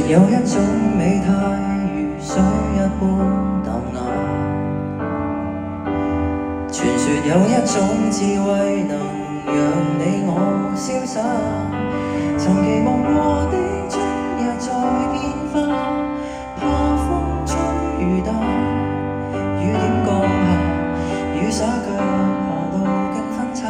有一種美態如水一般淡雅，傳說有一種智慧能讓你我瀟灑，曾期望過的終日在變化，怕風吹雨打，雨點降下，雨灑腳下路更分岔。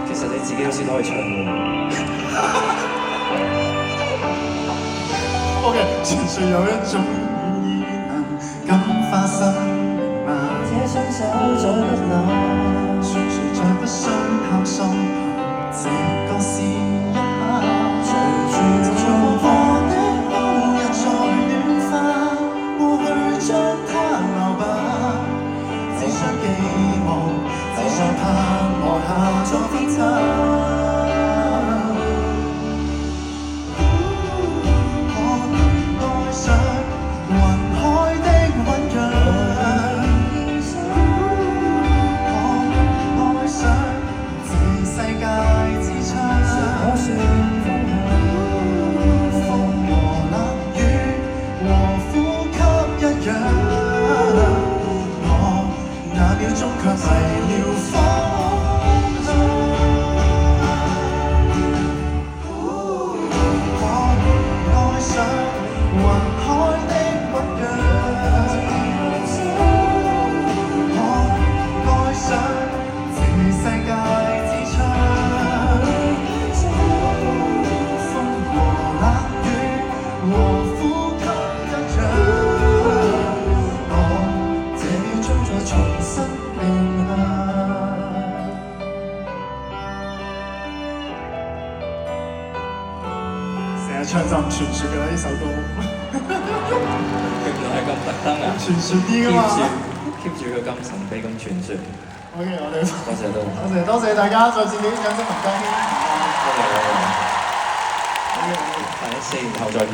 其實你自己好似都可以唱喎。OK， 傳說有一種語言能感化生命嗎？這雙手再不冷，傳說再不需探索，這個是一刻。隨住重播的冬日在暖化，過去將它留吧，只想寄望，只想盼望下作分岔。唱就唔傳説嘅啦，呢首歌。原來係咁特登啊！傳説啲㗎嘛 keep 住佢咁神秘咁傳説。OK， 我哋多謝大家，再次俾掌聲同嘉軒。多謝。4年後再見。